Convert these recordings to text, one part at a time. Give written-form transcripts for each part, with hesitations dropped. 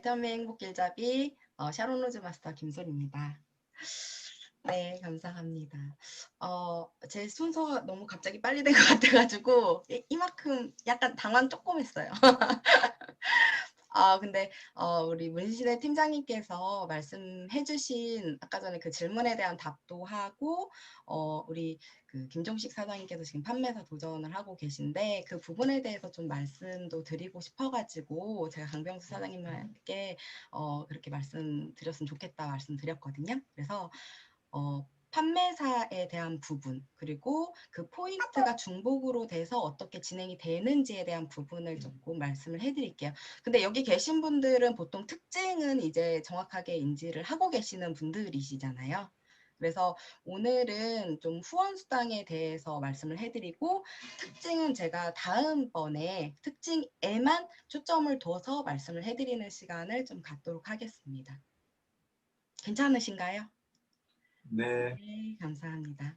애터미 행복길잡이 샤론 로즈 마스터 김솔입니다. 네, 감사합니다. 제 순서 너무 갑자기 빨리 된 것 같아가지고 이만큼 약간 당황 조금 했어요. 근데 우리 문신의 팀장님께서 말씀해주신 아까 전에 그 질문에 대한 답도 하고 우리 그 김종식 사장님께서 지금 판매사 도전을 하고 계신데 그 부분에 대해서 좀 말씀도 드리고 싶어가지고 제가 강병수 사장님께 그렇게 말씀드렸으면 좋겠다 말씀드렸거든요. 그래서 판매사에 대한 부분 그리고 그 포인트가 중복으로 돼서 어떻게 진행이 되는지에 대한 부분을 조금 말씀을 해드릴게요. 근데 여기 계신 분들은 보통 특징은 이제 정확하게 인지를 하고 계시는 분들이시잖아요. 그래서 오늘은 좀 후원수당에 대해서 말씀을 해드리고 특징은 제가 다음번에 특징에만 초점을 둬서 말씀을 해드리는 시간을 좀 갖도록 하겠습니다. 괜찮으신가요? 네. 네, 감사합니다.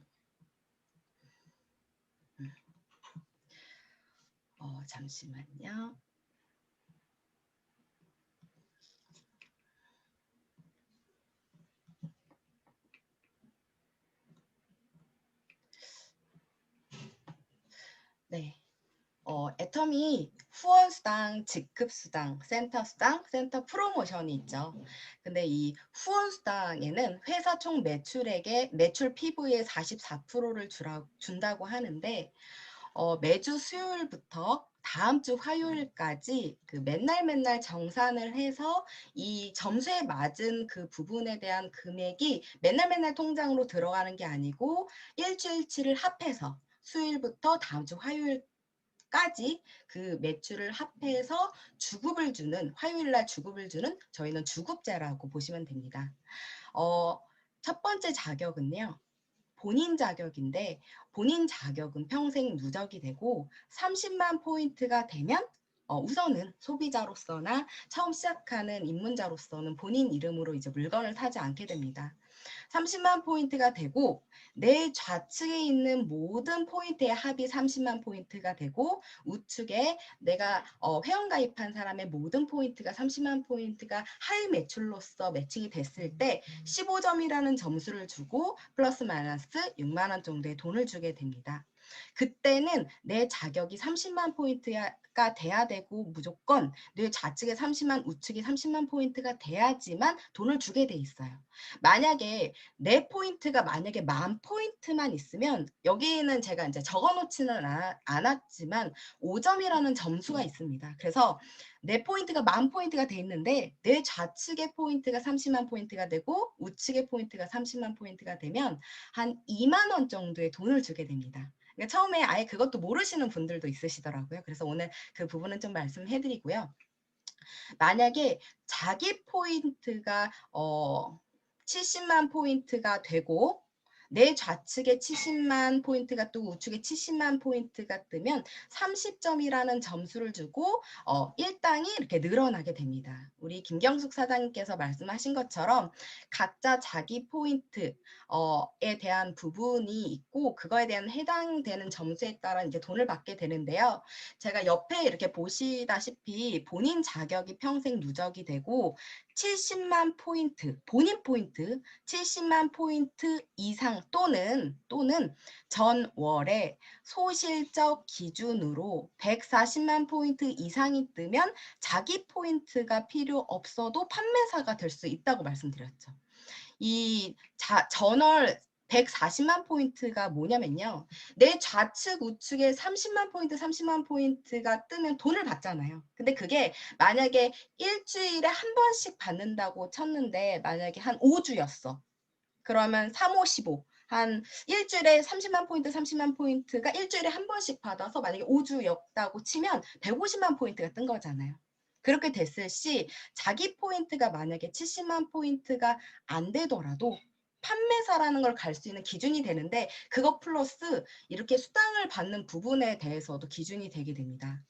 잠시만요. 네. 애터미 후원수당, 직급수당, 센터수당, 센터 프로모션이 있죠. 근데 이 후원수당에는 회사 총 매출액의 매출 PV의 44%를 준다고 하는데 매주 수요일부터 다음 주 화요일까지 그 맨날 정산을 해서 이 점수에 맞은 그 부분에 대한 금액이 맨날 통장으로 들어가는 게 아니고 일주일치를 합해서 수요일부터 다음 주 화요일까지 그 매출을 합해서 주급을 주는 화요일날 주급을 주는 저희는 주급제라고 보시면 됩니다. 첫 번째 자격은요. 본인 자격인데 본인 자격은 평생 누적이 되고 30만 포인트가 되면 우선은 소비자로서나 처음 시작하는 입문자로서는 본인 이름으로 이제 물건을 사지 않게 됩니다. 30만 포인트가 되고 내 좌측에 있는 모든 포인트의 합이 30만 포인트가 되고 우측에 내가 회원가입한 사람의 모든 포인트가 30만 포인트가 하위 매출로서 매칭이 됐을 때 15점이라는 점수를 주고 플러스 마이너스 6만 원 정도의 돈을 주게 됩니다. 그때는 내 자격이 30만 포인트가 돼야 되고 무조건 내 좌측에 30만 우측에 30만 포인트가 돼야지만 돈을 주게 돼 있어요. 만약에 내 포인트가 만약에 10,000포인트만 있으면 여기는 제가 이제 적어놓지는 않았지만 5점이라는 점수가 있습니다. 그래서 내 포인트가 10,000포인트가 돼 있는데 내 좌측의 포인트가 30만 포인트가 되고 우측의 포인트가 30만 포인트가 되면 한 2만 원 정도의 돈을 주게 됩니다. 그러니까 처음에 아예 그것도 모르시는 분들도 있으시더라고요. 그래서 오늘 그 부분은 좀 말씀해드리고요. 만약에 자기 포인트가 70만 포인트가 되고 내 좌측에 70만 포인트가 뜨고 우측에 70만 포인트가 뜨면 30점이라는 점수를 주고 일당이 이렇게 늘어나게 됩니다. 우리 김경숙 사장님께서 말씀하신 것처럼 각자 자기 포인트에 대한 부분이 있고 그거에 대한 해당되는 점수에 따라 이제 돈을 받게 되는데요. 제가 옆에 이렇게 보시다시피 본인 자격이 평생 누적이 되고 70만 포인트, 본인 포인트 70만 포인트 이상 또는 전월에 소실적 기준으로 140만 포인트 이상이 뜨면 자기 포인트가 필요 없어도 판매사가 될 수 있다고 말씀드렸죠. 이 전월 140만 포인트가 뭐냐면요. 내 좌측 우측에 30만 포인트가 뜨면 돈을 받잖아요. 근데 그게 만약에 일주일에 한 번씩 받는다고 쳤는데 만약에 한 5주였어. 그러면 3, 5, 15. 한 일주일에 30만 포인트가 일주일에 한 번씩 받아서 만약에 5주였다고 치면 150만 포인트가 뜬 거잖아요. 그렇게 됐을 시 자기 포인트가 만약에 70만 포인트가 안 되더라도 판매사라는 걸 갈 수 있는 기준이 되는데 그거 플러스 이렇게 수당을 받는 부분에 대해서도 기준이 되게 됩니다.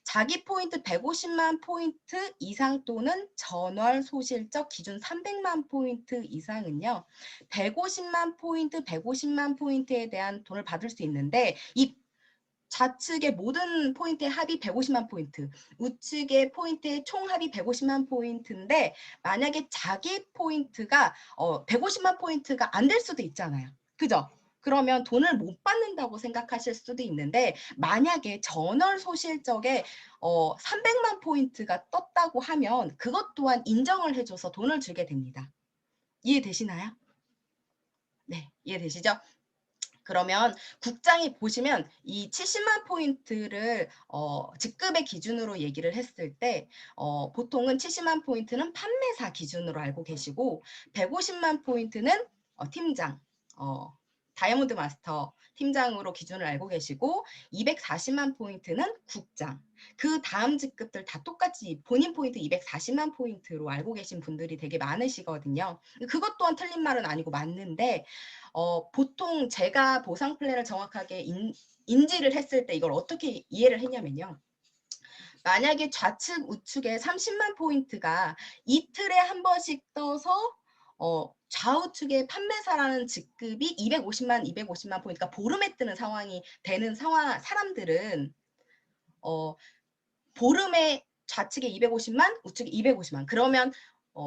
자기 포인트 150만 포인트 이상 또는 전월 소실적 기준 300만 포인트 이상은요. 150만 포인트에 대한 돈을 받을 수 있는데 이 좌측의 모든 포인트의 합이 150만 포인트, 우측의 포인트의 총 합이 150만 포인트인데 만약에 자기 포인트가 150만 포인트가 안 될 수도 있잖아요. 그죠? 그러면 돈을 못 받는다고 생각하실 수도 있는데 만약에 전월 소실적에 300만 포인트가 떴다고 하면 그것 또한 인정을 해줘서 돈을 주게 됩니다. 이해되시나요? 네, 이해되시죠? 그러면 국장이 보시면 이 70만 포인트를 직급의 기준으로 얘기를 했을 때 보통은 70만 포인트는 판매사 기준으로 알고 계시고 150만 포인트는 팀장, 다이아몬드 마스터 팀장으로 기준을 알고 계시고 240만 포인트는 국장. 그 다음 직급들 다 똑같이 본인 포인트 240만 포인트로 알고 계신 분들이 되게 많으시거든요. 그것 또한 틀린 말은 아니고 맞는데 보통 제가 보상 플랜을 정확하게 인지를 했을 때 이걸 어떻게 이해를 했냐면요. 만약에 좌측 우측에 30만 포인트가 이틀에 한 번씩 떠서 좌우측의 판매사라는 직급이 250만 포인트가 보름에 뜨는 상황이 되는 사람들은 보름에 좌측에 250만, 우측에 250만. 그러면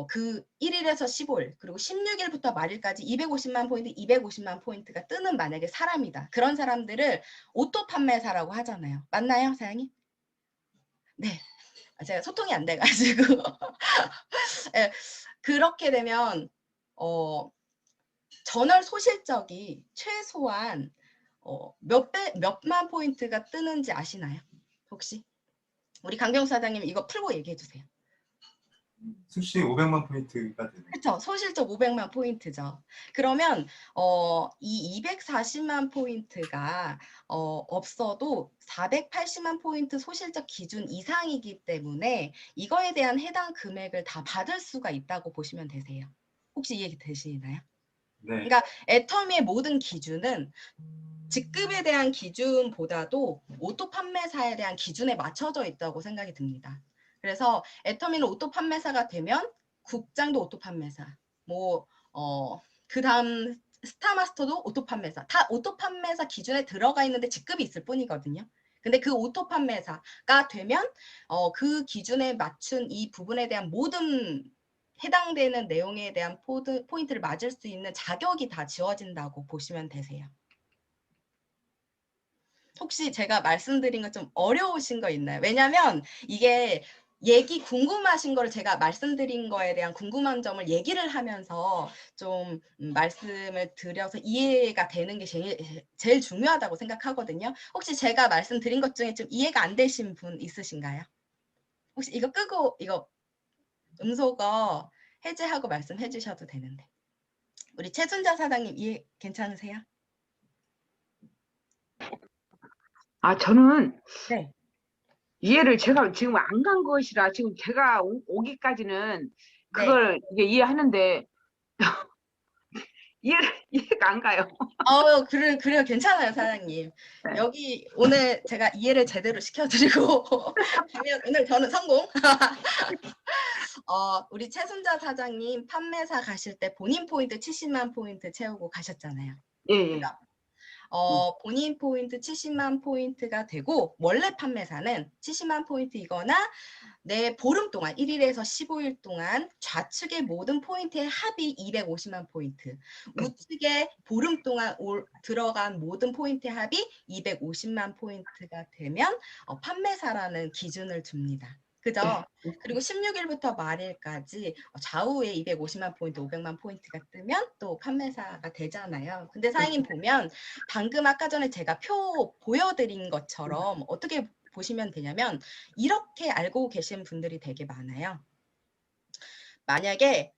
그 1일에서 15일, 그리고 16일부터 말일까지 250만 포인트, 250만 포인트가 뜨는 만약에 사람이다. 그런 사람들을 오토 판매사라고 하잖아요. 맞나요, 사장님? 네. 제가 소통이 안 돼가지고. 네, 그렇게 되면 전월 소실적이 최소한 몇만 포인트가 뜨는지 아시나요? 혹시? 우리 강경수 사장님 이거 풀고 얘기해 주세요. 수시 500만 포인트가 되는. 그렇죠. 소실적 500만 포인트죠. 그러면 이 240만 포인트가 없어도 480만 포인트 소실적 기준 이상이기 때문에 이거에 대한 해당 금액을 다 받을 수가 있다고 보시면 되세요. 혹시 이해되시나요? 네. 그러니까 애터미의 모든 기준은 직급에 대한 기준보다도 오토 판매사에 대한 기준에 맞춰져 있다고 생각이 듭니다. 그래서 애터미는 오토 판매사가 되면 국장도 오토 판매사, 그 다음 스타마스터도 오토 판매사, 다 오토 판매사 기준에 들어가 있는데 직급이 있을 뿐이거든요. 근데 그 오토 판매사가 되면 그 기준에 맞춘 이 부분에 대한 모든 해당되는 내용에 대한 포인트를 맞을 수 있는 자격이 다 지워진다고 보시면 되세요. 혹시 제가 말씀드린 거 좀 어려우신 거 있나요? 왜냐면 이게 얘기 궁금하신 거를 제가 말씀드린 거에 대한 궁금한 점을 얘기를 하면서 좀 말씀을 드려서 이해가 되는 게 제일 중요하다고 생각하거든요. 혹시 제가 말씀드린 것 중에 좀 이해가 안 되신 분 있으신가요? 혹시 이거 끄고 이거 음소거 해제하고 말씀해 주셔도 되는데. 우리 최순자 사장님 이해 괜찮으세요? 저는 네. 이해를 제가 지금 안 간 것이라 지금 제가 오기까지는 네. 그걸 이게 이해하는데 이해가 안 가요. 그래요. 괜찮아요, 사장님. 네. 여기 오늘 제가 이해를 제대로 시켜드리고 가면 오늘 저는 성공. 우리 최순자 사장님 판매사 가실 때 본인 포인트 70만 포인트 채우고 가셨잖아요. 예, 그죠? 예. 본인 포인트 70만 포인트가 되고 원래 판매사는 70만 포인트이거나 내 보름 동안 1일에서 15일 동안 좌측의 모든 포인트의 합이 250만 포인트, 우측의 보름 동안 들어간 모든 포인트의 합이 250만 포인트가 되면 판매사라는 기준을 줍니다. 그죠? 그리고 16일부터 말일까지 좌우에 250만 포인트, 500만 포인트가 뜨면 또 판매사가 되잖아요. 근데 사장님 보면 방금 아까 전에 제가 표 보여드린 것처럼 어떻게 보시면 되냐면 이렇게 알고 계신 분들이 되게 많아요. 만약에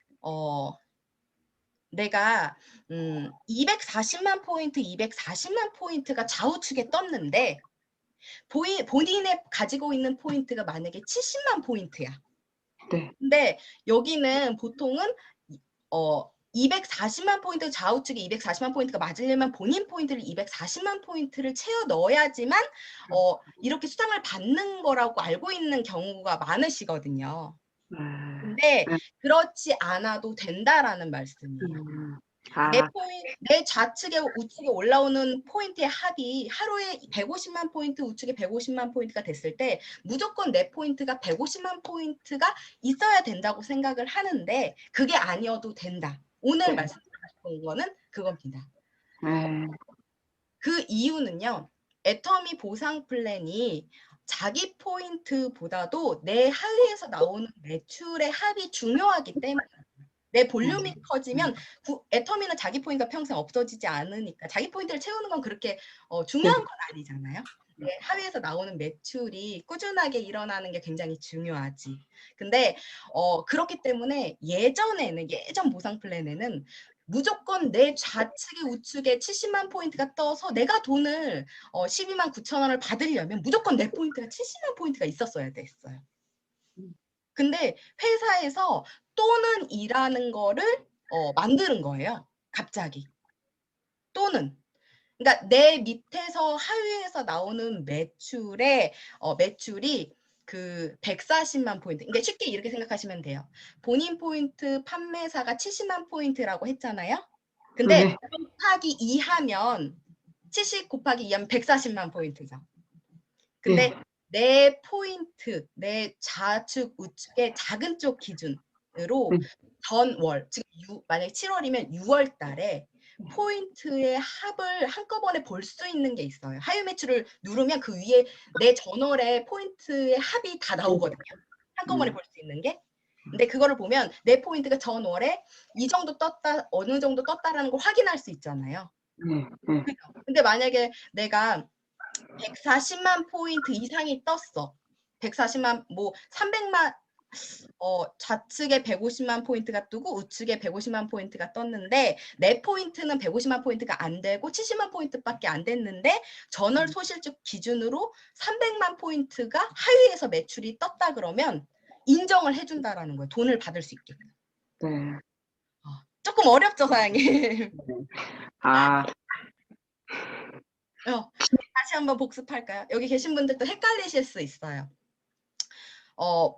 내가 240만 포인트, 240만 포인트가 좌우측에 떴는데 본인의 가지고 있는 포인트가 만약에 70만 포인트야. 네. 근데 여기는 보통은 240만 포인트 좌우측에 240만 포인트가 맞으려면 본인 포인트를 240만 포인트를 채워 넣어야지만 이렇게 수당을 받는 거라고 알고 있는 경우가 많으시거든요. 근데 네. 그렇지 않아도 된다라는 말씀이에요. 내 좌측에 우측에 올라오는 포인트의 합이 하루에 150만 포인트, 우측에 150만 포인트가 됐을 때 무조건 내 포인트가 150만 포인트가 있어야 된다고 생각을 하는데 그게 아니어도 된다. 오늘 말씀드린 거는 그겁니다. 그 이유는요. 애터미 보상 플랜이 자기 포인트보다도 내 하위에서 나오는 매출의 합이 중요하기 때문에 내 볼륨이 커지면 애터미는 자기 포인트가 평생 없어지지 않으니까 자기 포인트를 채우는 건 그렇게 중요한 건 아니잖아요. 네, 하위에서 나오는 매출이 꾸준하게 일어나는 게 굉장히 중요하지. 근데 그렇기 때문에 예전 보상 플랜에는 무조건 내 좌측에 우측에 70만 포인트가 떠서 내가 돈을 12만 9천 원을 받으려면 무조건 내 포인트가 70만 포인트가 있었어야 됐어요. 근데 회사에서 또는 이라는 거를 만드는 거예요. 갑자기. 또는. 그러니까 내 밑에서 하위에서 나오는 매출이 그 140만 포인트. 그러니까 쉽게 이렇게 생각하시면 돼요. 본인 포인트 판매사가 70만 포인트라고 했잖아요. 근데 곱하기 2 하면 70 곱하기 2 하면 140만 포인트죠. 근데 내 포인트, 내 좌측, 우측의 작은 쪽 기준으로 전월, 즉 만약에 7월이면 6월 달에 포인트의 합을 한꺼번에 볼 수 있는 게 있어요. 하위 매출을 누르면 그 위에 내 전월의 포인트의 합이 다 나오거든요. 한꺼번에 볼 수 있는 게. 근데 그거를 보면 내 포인트가 전월에 이 정도 떴다, 어느 정도 떴다라는 걸 확인할 수 있잖아요. 그죠? 근데 만약에 내가 140만 포인트 이상이 떴어. 140만, 뭐 300만, 좌측에 150만 포인트가 뜨고 우측에 150만 포인트가 떴는데 내 포인트는 150만 포인트가 안 되고 70만 포인트밖에 안 됐는데 전월 소실적 기준으로 300만 포인트가 하위에서 매출이 떴다 그러면 인정을 해준다라는 거예요. 돈을 받을 수 있게끔. 조금 어렵죠, 사장님. 다시 한번 복습할까요? 여기 계신 분들도 헷갈리실 수 있어요.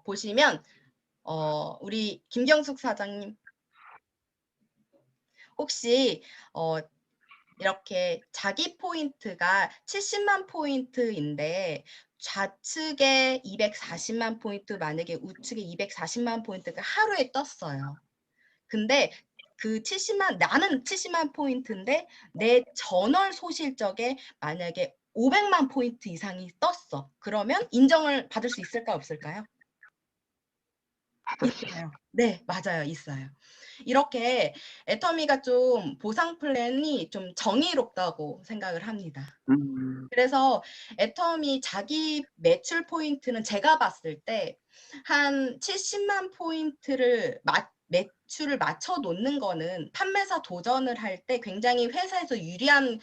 보시면 우리 김경숙 사장님 혹시 이렇게 자기 포인트가 70만 포인트인데 좌측에 240만 포인트, 만약에 우측에 240만 포인트가 하루에 떴어요. 근데 나는 70만 포인트인데 내 전월 소실적에 만약에 500만 포인트 이상이 떴어. 그러면 인정을 받을 수 있을까 없을까요? 있어요. 네, 맞아요. 있어요. 이렇게 애터미가 좀 보상 플랜이 좀 정의롭다고 생각을 합니다. 그래서 애터미 자기 매출 포인트는 제가 봤을 때 한 70만 포인트를 매출을 맞춰 놓는 거는 판매사 도전을 할 때 굉장히 회사에서 유리한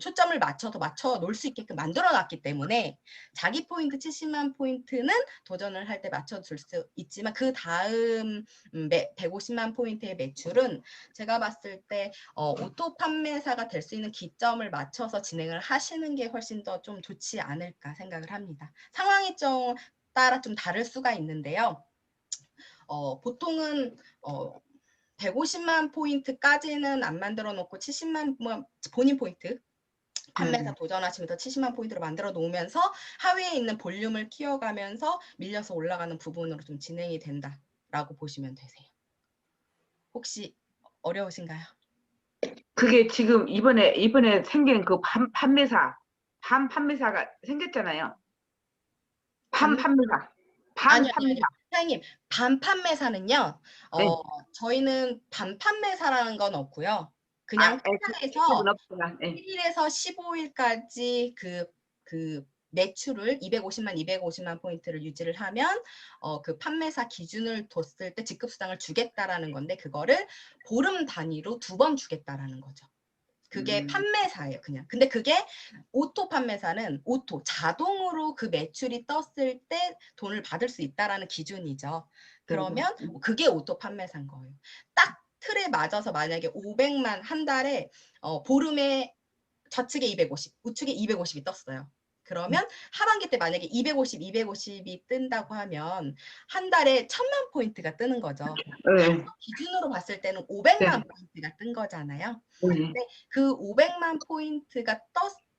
초점을 맞춰서 맞춰 놓을 수 있게끔 만들어 놨기 때문에 자기 포인트 70만 포인트는 도전을 할 때 맞춰 줄 수 있지만 그 다음 150만 포인트의 매출은 제가 봤을 때 오토 판매사가 될 수 있는 기점을 맞춰서 진행을 하시는 게 훨씬 더 좀 좋지 않을까 생각을 합니다. 상황이 좀 따라 좀 다를 수가 있는데요. 보통은 150만 포인트까지는 안 만들어 놓고 70만 본인 포인트 판매사 도전하시면서 70만 포인트로 만들어 놓으면서 하위에 있는 볼륨을 키워가면서 밀려서 올라가는 부분으로 좀 진행이 된다라고 보시면 되세요. 혹시 어려우신가요? 그게 지금 이번에 생긴 그 판매사가 생겼잖아요. 판매사. 아니요. 사장님, 반판매사는요. 저희는 반판매사라는 건 없고요. 그냥 회사에서 1일에서 15일까지 그 매출을 250만 포인트를 유지를 하면 그 판매사 기준을 뒀을 때 직급수당을 주겠다라는 건데 그거를 보름 단위로 2번 주겠다라는 거죠. 그게 판매사예요, 그냥. 근데 그게 오토 판매사는 자동으로 그 매출이 떴을 때 돈을 받을 수 있다라는 기준이죠. 그러면 그게 오토 판매사인 거예요. 딱 틀에 맞아서 만약에 500만 한 달에 보름에 좌측에 250, 우측에 250이 떴어요. 그러면 하반기 때 만약에 250, 250이 뜬다고 하면 한 달에 1,000만 포인트가 뜨는 거죠. 네. 기준으로 봤을 때는 500만 네. 포인트가 뜬 거잖아요. 네. 근데 그 500만 포인트가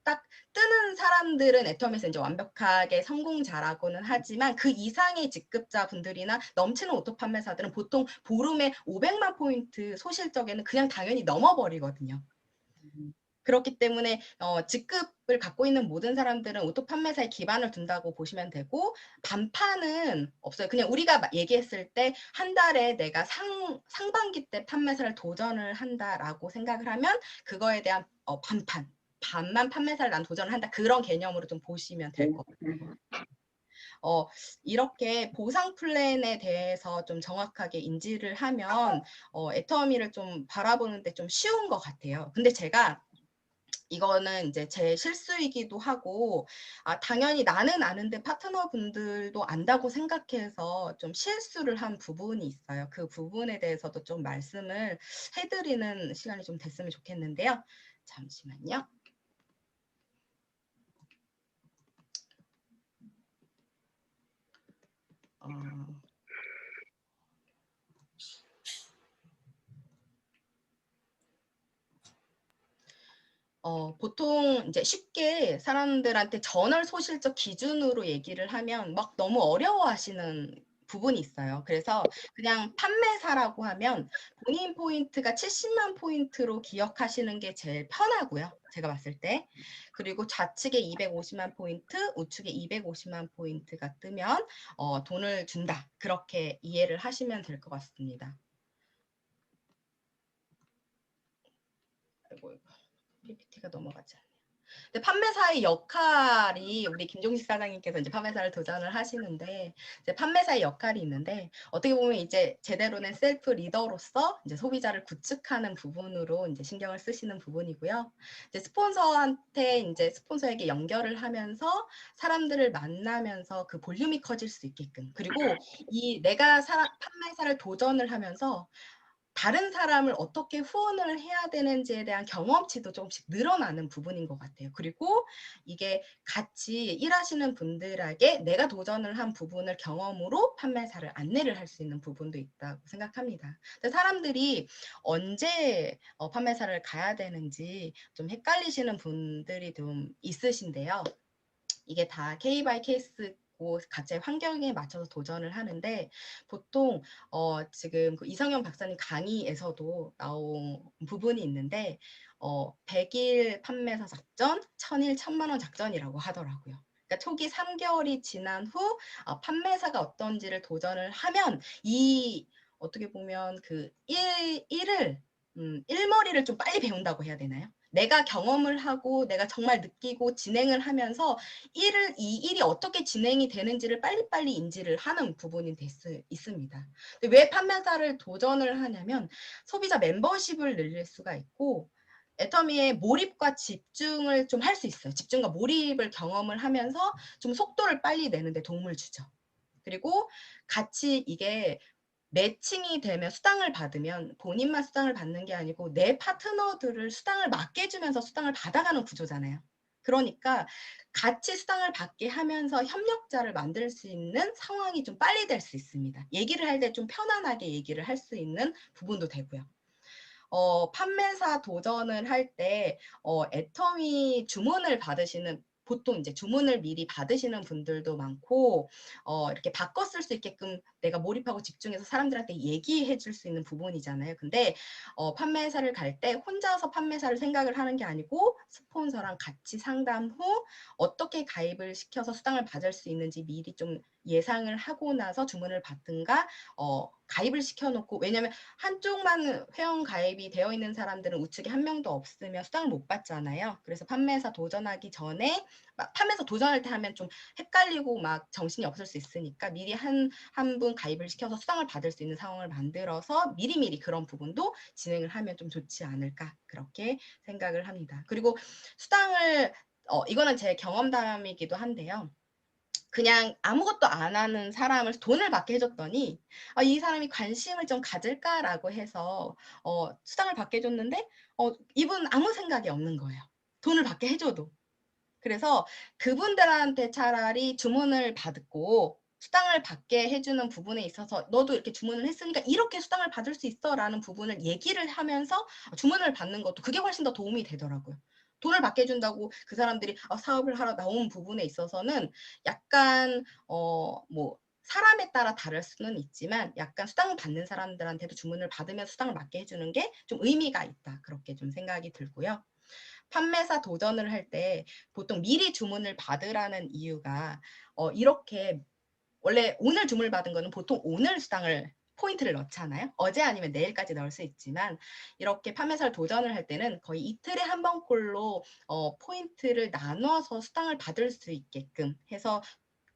딱 뜨는 사람들은 애텀에서 이제 완벽하게 성공자라고는 하지만 그 이상의 직급자분들이나 넘치는 오토 판매사들은 보통 보름에 500만 포인트 소실적에는 그냥 당연히 넘어버리거든요. 그렇기 때문에 직급을 갖고 있는 모든 사람들은 오토 판매사에 기반을 둔다고 보시면 되고 반판은 없어요. 그냥 우리가 얘기했을 때 한 달에 내가 상반기 때 판매사를 도전을 한다라고 생각을 하면 그거에 대한 반만 판매사를 난 도전을 한다. 그런 개념으로 좀 보시면 될 것 같아요. 이렇게 보상 플랜에 대해서 좀 정확하게 인지를 하면 애터미를 좀 바라보는데 좀 쉬운 것 같아요. 근데 제가 이거는 이제 제 실수이기도 하고 당연히 나는 아는데 파트너분들도 안다고 생각해서 좀 실수를 한 부분이 있어요. 그 부분에 대해서도 좀 말씀을 해드리는 시간이 좀 됐으면 좋겠는데요. 잠시만요. 보통 이제 쉽게 사람들한테 전월 소실적 기준으로 얘기를 하면 막 너무 어려워하시는 부분이 있어요. 그래서 그냥 판매사라고 하면 본인 포인트가 70만 포인트로 기억하시는 게 제일 편하고요. 제가 봤을 때. 그리고 좌측에 250만 포인트, 우측에 250만 포인트가 뜨면 돈을 준다. 그렇게 이해를 하시면 될 것 같습니다. 아이고, PPT가 넘어가지 않네요. 근데 판매사의 역할이 우리 김종식 사장님께서 이제 판매사를 도전을 하시는데 이제 판매사의 역할이 있는데 어떻게 보면 이제 제대로 된 셀프 리더로서 이제 소비자를 구축하는 부분으로 이제 신경을 쓰시는 부분이고요. 이제 스폰서한테 이제 스폰서에게 연결을 하면서 사람들을 만나면서 그 볼륨이 커질 수 있게끔 그리고 내가 판매사를 도전을 하면서 다른 사람을 어떻게 후원을 해야 되는지에 대한 경험치도 조금씩 늘어나는 부분인 것 같아요. 그리고 이게 같이 일하시는 분들에게 내가 도전을 한 부분을 경험으로 판매사를 안내를 할 수 있는 부분도 있다고 생각합니다. 근데 사람들이 언제 판매사를 가야 되는지 좀 헷갈리시는 분들이 좀 있으신데요. 이게 다 케이스 바이 케이스고 각자의 환경에 맞춰서 도전을 하는데 보통 지금 그 이성현 박사님 강의에서도 나온 부분이 있는데 100일 판매사 작전, 1000일 1000만 원 작전이라고 하더라고요. 그러니까 초기 3개월이 지난 후 판매사가 어떤지를 도전을 하면 어떻게 보면 그 일머리를 좀 빨리 배운다고 해야 되나요? 내가 경험을 하고 내가 정말 느끼고 진행을 하면서 이 일이 어떻게 진행이 되는지를 빨리빨리 인지를 하는 부분이 있습니다. 근데 왜 판매사를 도전을 하냐면 소비자 멤버십을 늘릴 수가 있고 애터미의 몰입과 집중을 좀 할 수 있어요. 집중과 몰입을 경험을 하면서 좀 속도를 빨리 내는데 도움을 주죠. 그리고 같이 이게 매칭이 되면 수당을 받으면 본인만 수당을 받는 게 아니고 내 파트너들을 수당을 맡겨주면서 수당을 받아가는 구조잖아요. 그러니까 같이 수당을 받게 하면서 협력자를 만들 수 있는 상황이 좀 빨리 될 수 있습니다. 얘기를 할 때 좀 편안하게 얘기를 할 수 있는 부분도 되고요. 판매사 도전을 할 때 애터미 주문을 받으시는 보통 이제 주문을 미리 받으시는 분들도 많고 이렇게 바꿔 쓸 수 있게끔 내가 몰입하고 집중해서 사람들한테 얘기해 줄 수 있는 부분이잖아요. 근데 판매사를 갈 때 혼자서 판매사를 생각을 하는 게 아니고 스폰서랑 같이 상담 후 어떻게 가입을 시켜서 수당을 받을 수 있는지 미리 좀 예상을 하고 나서 주문을 받든가 가입을 시켜놓고 왜냐면 한쪽만 회원 가입이 되어 있는 사람들은 우측에 한 명도 없으면 수당을 못 받잖아요. 그래서 판매사 도전하기 전에 판매사 도전할 때 하면 좀 헷갈리고 막 정신이 없을 수 있으니까 미리 한 분 가입을 시켜서 수당을 받을 수 있는 상황을 만들어서 미리미리 그런 부분도 진행을 하면 좀 좋지 않을까 그렇게 생각을 합니다. 그리고 수당을 이거는 제 경험담이기도 한데요. 그냥 아무것도 안 하는 사람을 돈을 받게 해줬더니 이 사람이 관심을 좀 가질까라고 해서 수당을 받게 해줬는데 이분 아무 생각이 없는 거예요. 돈을 받게 해줘도. 그래서 그분들한테 차라리 주문을 받고 수당을 받게 해주는 부분에 있어서 너도 이렇게 주문을 했으니까 이렇게 수당을 받을 수 있어 라는 부분을 얘기를 하면서 주문을 받는 것도 그게 훨씬 더 도움이 되더라고요. 돈을 받게 해준다고 그 사람들이 사업을 하러 나온 부분에 있어서는 약간 뭐 사람에 따라 다를 수는 있지만 약간 수당을 받는 사람들한테도 주문을 받으면서 수당을 받게 해주는 게 좀 의미가 있다. 그렇게 좀 생각이 들고요. 판매사 도전을 할 때 보통 미리 주문을 받으라는 이유가 이렇게 원래 오늘 주문을 받은 거는 보통 오늘 수당을 포인트를 넣잖아요. 어제 아니면 내일까지 넣을 수 있지만 이렇게 판매사를 도전을 할 때는 거의 이틀에 한 번꼴로 포인트를 나눠서 수당을 받을 수 있게끔 해서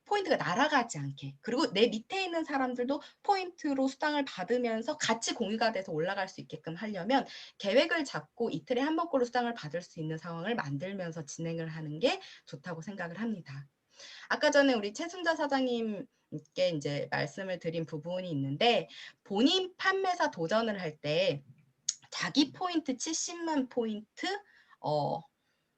포인트가 날아가지 않게 그리고 내 밑에 있는 사람들도 포인트로 수당을 받으면서 같이 공유가 돼서 올라갈 수 있게끔 하려면 계획을 잡고 이틀에 한 번꼴로 수당을 받을 수 있는 상황을 만들면서 진행을 하는 게 좋다고 생각을 합니다. 아까 전에 우리 최순자 사장님께 이제 말씀을 드린 부분이 있는데 본인 판매사 도전을 할 때 자기 포인트 70만 포인트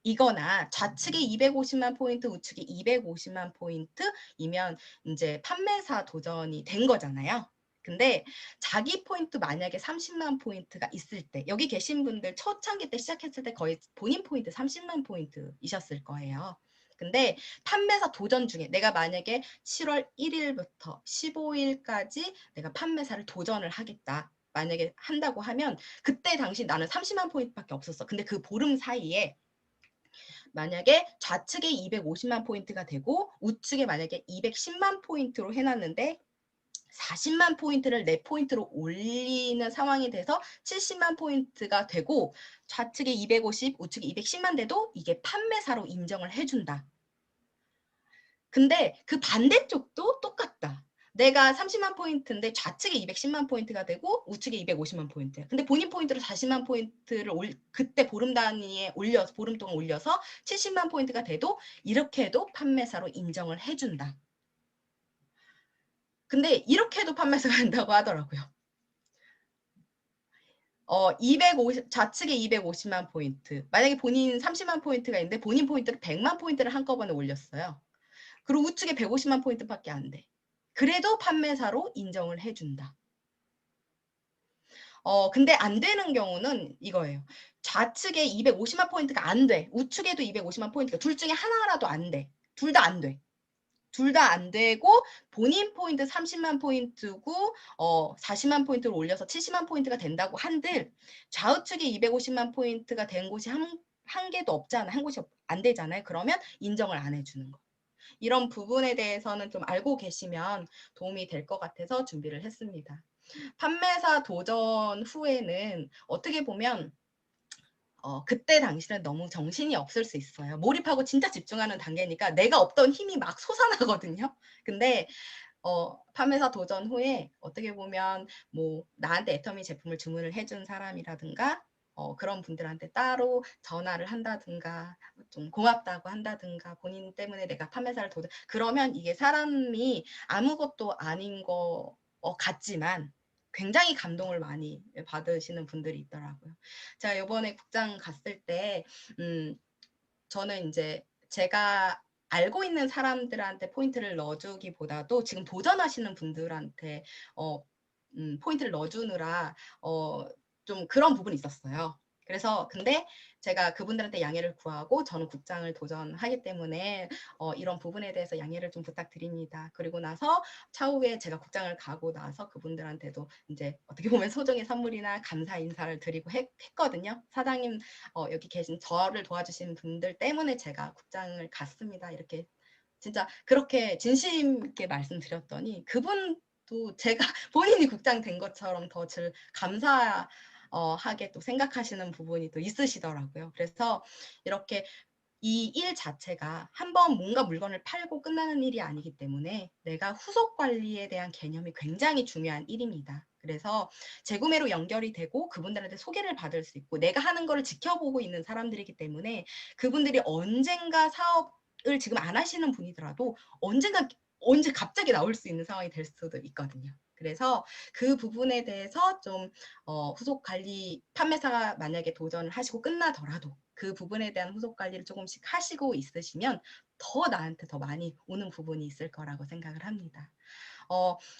이거나 좌측에 250만 포인트, 우측에 250만 포인트이면 이제 판매사 도전이 된 거잖아요. 근데 자기 포인트 만약에 30만 포인트가 있을 때 여기 계신 분들 초창기 때 시작했을 때 거의 본인 포인트 30만 포인트이셨을 거예요. 근데 판매사 도전 중에 내가 만약에 7월 1일부터 15일까지 내가 판매사를 도전을 하겠다. 만약에 한다고 하면 그때 당시 나는 30만 포인트밖에 없었어. 근데 그 보름 사이에 만약에 좌측에 250만 포인트가 되고 우측에 만약에 210만 포인트로 해놨는데 40만 포인트를 내 포인트로 올리는 상황이 돼서 70만 포인트가 되고 좌측에 250, 우측에 210만 돼도 이게 판매사로 인정을 해준다. 근데 그 반대쪽도 똑같다. 내가 30만 포인트인데 좌측에 210만 포인트가 되고 우측에 250만 포인트야. 근데 본인 포인트로 40만 포인트를 그때 보름 단위에 올려서 보름 동안 올려서 70만 포인트가 돼도 이렇게 해도 판매사로 인정을 해준다. 근데 이렇게 해도 판매사가 한다고 하더라고요. 좌측에 250만 포인트. 만약에 본인 30만 포인트가 있는데 본인 포인트를 100만 포인트를 한꺼번에 올렸어요. 그리고 우측에 150만 포인트밖에 안 돼. 그래도 판매사로 인정을 해준다. 근데 안 되는 경우는 이거예요. 좌측에 250만 포인트가 안 돼. 우측에도 250만 포인트가 둘 중에 하나라도 안 돼. 둘 다 안 돼. 둘 다 안 되고 본인 포인트 30만 포인트고 40만 포인트를 올려서 70만 포인트가 된다고 한들 좌우측에 250만 포인트가 된 곳이 한 개도 없잖아. 한 곳이 안 되잖아요. 그러면 인정을 안 해주는 거. 이런 부분에 대해서는 좀 알고 계시면 도움이 될 것 같아서 준비를 했습니다. 판매사 도전 후에는 어떻게 보면 그때 당시는 너무 정신이 없을 수 있어요. 몰입하고 진짜 집중하는 단계니까 내가 없던 힘이 막 솟아나거든요. 근데 판매사 도전 후에 어떻게 보면 뭐 나한테 애터미 제품을 주문을 해준 사람이라든가 그런 분들한테 따로 전화를 한다든가 좀 고맙다고 한다든가 본인 때문에 내가 판매사를 도전 그러면 이게 사람이 아무것도 아닌 거 같지만 굉장히 감동을 많이 받으시는 분들이 있더라고요. 제가 이번에 국장 갔을 때 저는 이제 제가 알고 있는 사람들한테 포인트를 넣어주기보다도 지금 도전하시는 분들한테 포인트를 넣어주느라 좀 그런 부분이 있었어요. 그래서 근데 제가 그분들한테 양해를 구하고 저는 국장을 도전하기 때문에 이런 부분에 대해서 양해를 좀 부탁드립니다. 그리고 나서 차후에 제가 국장을 가고 나서 그분들한테도 이제 어떻게 보면 소정의 선물이나 감사 인사를 드리고 했거든요. 사장님 여기 계신 저를 도와주신 분들 때문에 제가 국장을 갔습니다. 이렇게 진짜 그렇게 진심 있게 말씀드렸더니 그분도 제가 본인이 국장 된 것처럼 더 감사하게 또 생각하시는 부분이 또 있으시더라고요. 그래서 이렇게 이 일 자체가 한번 뭔가 물건을 팔고 끝나는 일이 아니기 때문에 내가 후속 관리에 대한 개념이 굉장히 중요한 일입니다. 그래서 재구매로 연결이 되고 그분들한테 소개를 받을 수 있고 내가 하는 거를 지켜보고 있는 사람들이기 때문에 그분들이 언젠가 사업을 지금 안 하시는 분이더라도 언제 갑자기 나올 수 있는 상황이 될 수도 있거든요. 그래서 그 부분에 대해서 좀 후속 관리, 판매사가 만약에 도전을 하시고 끝나더라도 그 부분에 대한 후속 관리를 조금씩 하시고 있으시면 더 나한테 더 많이 오는 부분이 있을 거라고 생각을 합니다.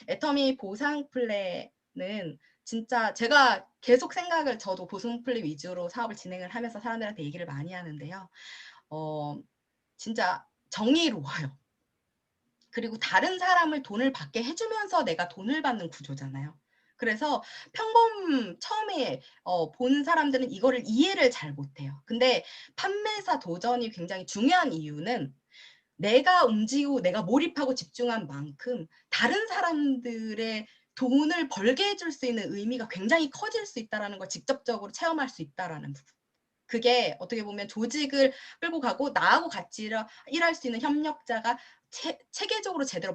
애터미 보상 플랜은 진짜 제가 계속 생각을, 저도 보상 플랜 위주로 사업을 진행을 하면서 사람들한테 얘기를 많이 하는데요. 진짜 정의로워요. 그리고 다른 사람을 돈을 받게 해주면서 내가 돈을 받는 구조잖아요. 그래서 처음에 본 사람들은 이거를 이해를 잘 못해요. 근데 판매사 도전이 굉장히 중요한 이유는 내가 움직이고 내가 몰입하고 집중한 만큼 다른 사람들의 돈을 벌게 해줄 수 있는 의미가 굉장히 커질 수 있다는 걸 직접적으로 체험할 수 있다는 부분. 그게 어떻게 보면 조직을 끌고 가고 나하고 같이 일할 수 있는 협력자가 체계적으로 제대로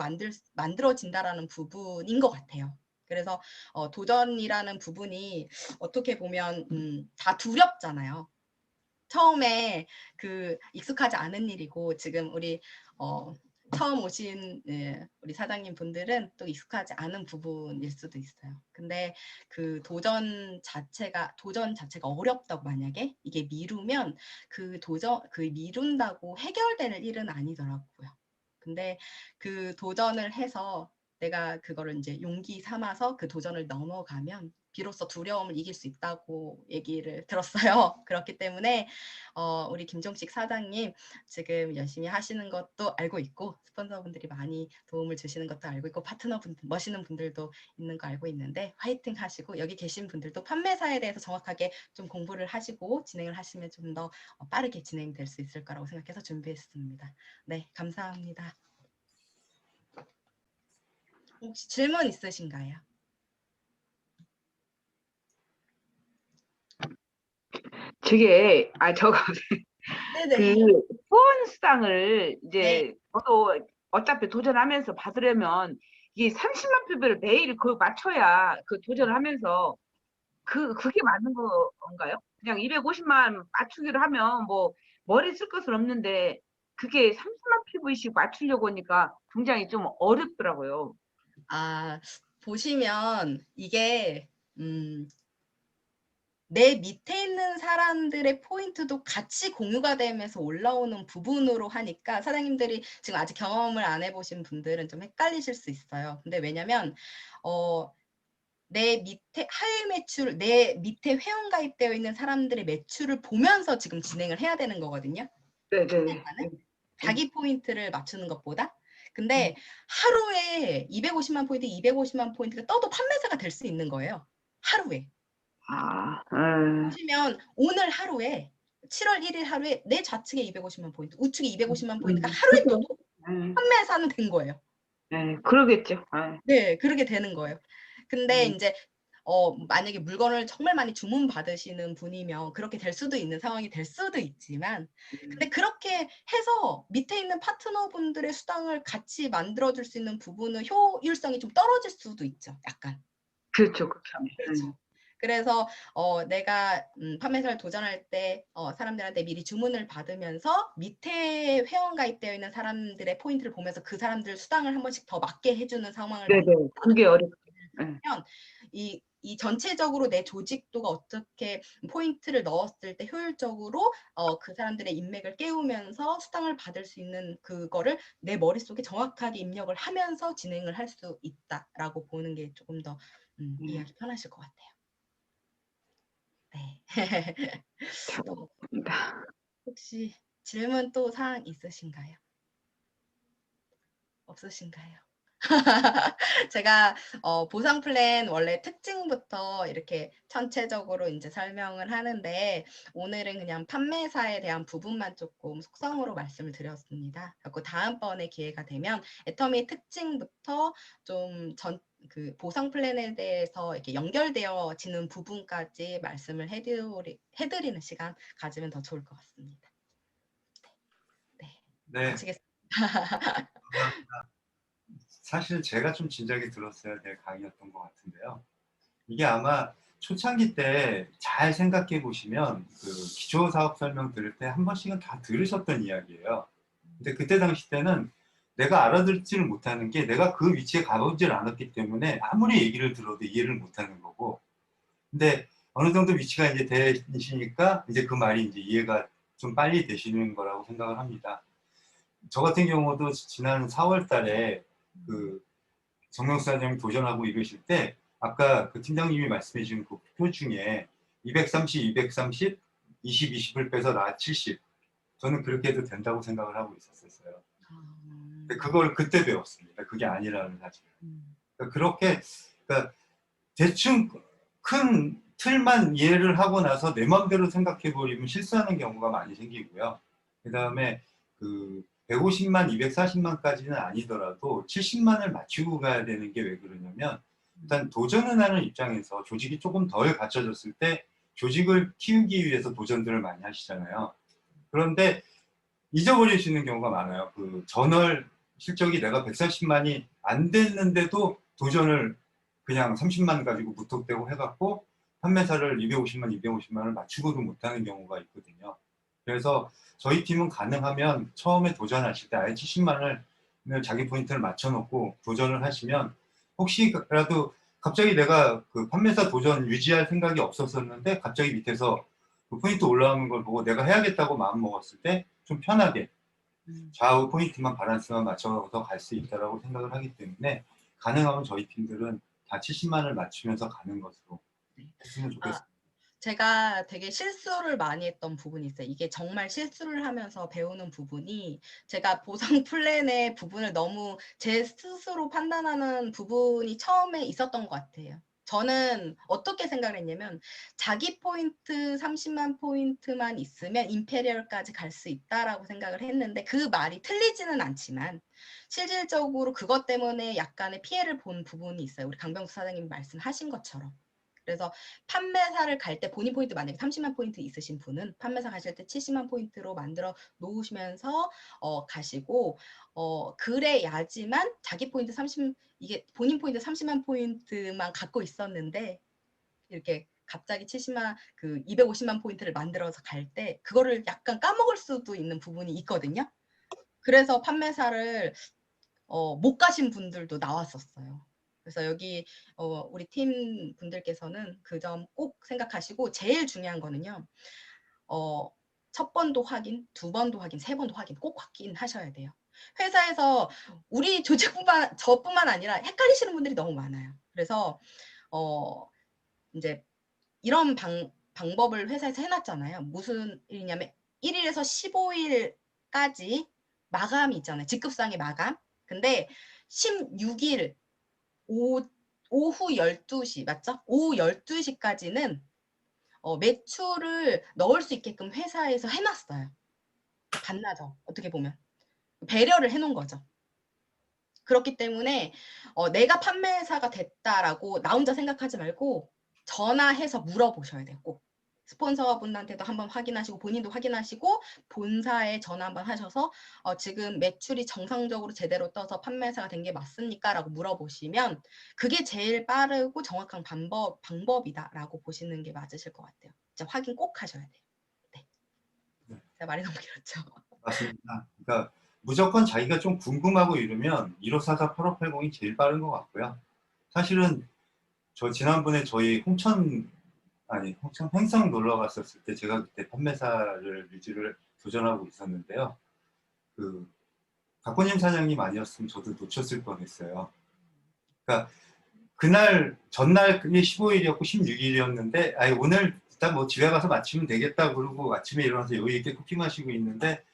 만들어진다라는 부분인 것 같아요. 그래서 도전이라는 부분이 어떻게 보면 다 두렵잖아요. 처음에 익숙하지 않은 일이고, 지금 우리 처음 오신 우리 사장님 분들은 또 익숙하지 않은 부분일 수도 있어요. 근데 그 도전 자체가 어렵다고 만약에 이게 미루면 미룬다고 해결되는 일은 아니더라고요. 근데 그 도전을 해서 내가 그거를 이제 용기 삼아서 그 도전을 넘어가면 비로소 두려움을 이길 수 있다고 얘기를 들었어요. 그렇기 때문에 우리 김종식 사장님 지금 열심히 하시는 것도 알고 있고, 스폰서분들이 많이 도움을 주시는 것도 알고 있고, 파트너분들, 멋있는 분들도 있는 거 알고 있는데 화이팅 하시고, 여기 계신 분들도 판매사에 대해서 정확하게 좀 공부를 하시고 진행을 하시면 좀 더 빠르게 진행될 수 있을 거라고 생각해서 준비했습니다. 네, 감사합니다. 혹시 질문 있으신가요? 저게 저거 네네. 후원 수당을 네. 이제 저도 어차피 도전하면서 받으려면 이게 30만 표를 매일 맞춰야 도전을 하면서 그게 맞는 건가요? 그냥 250만 맞추기로 하면 뭐 머리 쓸 것은 없는데 그게 30만 PV씩 맞추려고 하니까 굉장히 좀 어렵더라고요. 보시면 이게 내 밑에 있는 사람들의 포인트도 같이 공유가 되면서 올라오는 부분으로 하니까, 사장님들이 지금 아직 경험을 안 해보신 분들은 좀 헷갈리실 수 있어요. 근데 왜냐면 내 밑에 회원 가입되어 있는 사람들의 매출을 보면서 지금 진행을 해야 되는 거거든요. 네네. 자기 포인트를 맞추는 것보다. 근데 하루에 250만 포인트, 250만 포인트가 떠도 판매사가 될 수 있는 거예요. 하루에. 보시면 오늘 하루에 7월 1일 하루에 내 좌측에 250만 포인트, 우측에 250만 포인트가 하루에 떠도 판매사는 된 거예요. 네, 그러겠죠. 네, 그렇게 되는 거예요. 근데 이제 만약에 물건을 정말 많이 주문 받으시는 분이면 그렇게 될 수도 있는 상황이 될 수도 있지만, 근데 그렇게 해서 밑에 있는 파트너분들의 수당을 같이 만들어줄 수 있는 부분은 효율성이 좀 떨어질 수도 있죠. 약간. 그렇죠. 그렇죠. 그래서 내가 판매사를 도전할 때 사람들한테 미리 주문을 받으면서 밑에 회원 가입되어 있는 사람들의 포인트를 보면서 그 사람들 수당을 한 번씩 더 맞게 해주는 상황을 네네. 그게 어렵죠. 만들면 이 전체적으로 내 조직도가 어떻게 포인트를 넣었을 때 효율적으로 그 사람들의 인맥을 깨우면서 수당을 받을 수 있는 그거를 내 머릿속에 정확하게 입력을 하면서 진행을 할 수 있다라고 보는 게 조금 더 이해하기 편하실 것 같아요. 네. 또 혹시 질문 또 사항 있으신가요? 없으신가요? 제가 보상 플랜 원래 특징부터 이렇게 전체적으로 이제 설명을 하는데, 오늘은 그냥 판매사에 대한 부분만 조금 속성으로 말씀을 드렸습니다. 그리고 다음번에 기회가 되면 애터미의 특징부터 좀 그 보상 플랜에 대해서 이렇게 연결되어지는 부분까지 말씀을 해드리는 시간 가지면 더 좋을 것 같습니다. 네. 마치겠습니다. 감사합니다. 사실 제가 좀 진작에 들었어야 될 강의였던 것 같은데요. 이게 아마 초창기 때 잘 생각해 보시면 기초 사업 설명 들을 때 한 번씩은 다 들으셨던 이야기예요. 근데 그때 당시 때는 내가 알아듣지를 못하는 게 내가 그 위치에 가보질 않았기 때문에 아무리 얘기를 들어도 이해를 못하는 거고, 근데 어느 정도 위치가 이제 되시니까 이제 그 말이 이제 이해가 좀 빨리 되시는 거라고 생각을 합니다. 저 같은 경우도 지난 4월 달에 그 정명수 사장님 도전하고 이러실 때 아까 그 팀장님이 말씀해 주신 그 표 중에 230, 230, 20, 20을 빼서 나 70. 저는 그렇게 해도 된다고 생각을 하고 있었어요. 근데 그걸 그때 배웠습니다. 그게 아니라는 사실을. 그러니까 그렇게, 그러니까 대충 큰 틀만 이해를 하고 나서 내 마음대로 생각해 버리면 실수하는 경우가 많이 생기고요. 그 다음에 그 150만, 240만까지는 아니더라도 70만을 맞추고 가야 되는 게 왜 그러냐면, 일단 도전을 하는 입장에서 조직이 조금 덜 갖춰졌을 때 조직을 키우기 위해서 도전들을 많이 하시잖아요. 그런데 잊어버리시는 경우가 많아요. 그 전월 실적이 내가 140만이 안 됐는데도 도전을 그냥 30만 가지고 무턱대고 해갖고 판매사를 250만, 250만을 맞추고도 못하는 경우가 있거든요. 그래서 저희 팀은 가능하면 처음에 도전하실 때 아예 70만을 자기 포인트를 맞춰놓고 도전을 하시면, 혹시라도 갑자기 내가 그 판매사 도전 유지할 생각이 없었었는데 갑자기 밑에서 그 포인트 올라오는 걸 보고 내가 해야겠다고 마음 먹었을 때 좀 편하게 좌우 포인트만 밸런스만 맞춰서 갈 수 있다고 생각을 하기 때문에, 가능하면 저희 팀들은 다 70만을 맞추면서 가는 것으로 했으면 좋겠습니다. 제가 되게 실수를 많이 했던 부분이 있어요. 이게 정말 실수를 하면서 배우는 부분이, 제가 보상 플랜의 부분을 너무 제 스스로 판단하는 부분이 처음에 있었던 것 같아요. 저는 어떻게 생각을 했냐면, 자기 포인트 30만 포인트만 있으면 임페리얼까지 갈 수 있다라고 생각을 했는데, 그 말이 틀리지는 않지만 실질적으로 그것 때문에 약간의 피해를 본 부분이 있어요. 우리 강병수 사장님이 말씀하신 것처럼. 그래서 판매사를 갈 때 본인 포인트 만약에 30만 포인트 있으신 분은 판매사 가실 때 70만 포인트로 만들어 놓으시면서 가시고, 그래야지만 자기 포인트 30, 이게 본인 포인트 30만 포인트만 갖고 있었는데 이렇게 갑자기 70만, 그 250만 포인트를 만들어서 갈 때 그거를 약간 까먹을 수도 있는 부분이 있거든요. 그래서 판매사를 못 가신 분들도 나왔었어요. 그래서 여기 우리 팀 분들께서는 그 점 꼭 생각하시고, 제일 중요한 거는요. 첫 번도 확인, 두 번도 확인, 세 번도 확인 꼭 확인하셔야 돼요. 회사에서 우리 조직뿐만, 저뿐만 아니라 헷갈리시는 분들이 너무 많아요. 그래서 이제 이런 방법을 회사에서 해놨잖아요. 무슨 일이냐면 1일에서 15일까지 마감이 있잖아요. 직급상의 마감. 근데 16일 오후 12시 맞죠? 오후 12시까지는 매출을 넣을 수 있게끔 회사에서 해놨어요. 반나절 어떻게 보면 배려를 해놓은 거죠. 그렇기 때문에 내가 판매사가 됐다라고 나 혼자 생각하지 말고 전화해서 물어보셔야 돼요. 꼭 스폰서분한테도 한번 확인하시고 본인도 확인하시고 본사에 전화 한번 하셔서 지금 매출이 정상적으로 제대로 떠서 판매사가 된 게 맞습니까? 라고 물어보시면 그게 제일 빠르고 정확한 방법이다라고 보시는 게 맞으실 것 같아요. 진짜 확인 꼭 하셔야 돼요. 네. 제가 말이 너무 길었죠. 맞습니다. 그러니까 무조건 자기가 좀 궁금하고 이러면 1544 8580이 제일 빠른 것 같고요. 사실은 저 지난번에 저희 홍천 횡성 놀러 갔었을 때 제가 그때 판매사를 유지를 도전하고 있었는데요. 그 박권님 사장님 아니었으면 저도 놓쳤을 뻔했어요. 그러니까 그날 전날 그게 15일이었고 16일이었는데 아니 오늘 일단 뭐 집에 가서 마치면 되겠다 그러고 아침에 일어나서 여유 있게 커피 마시고 있는데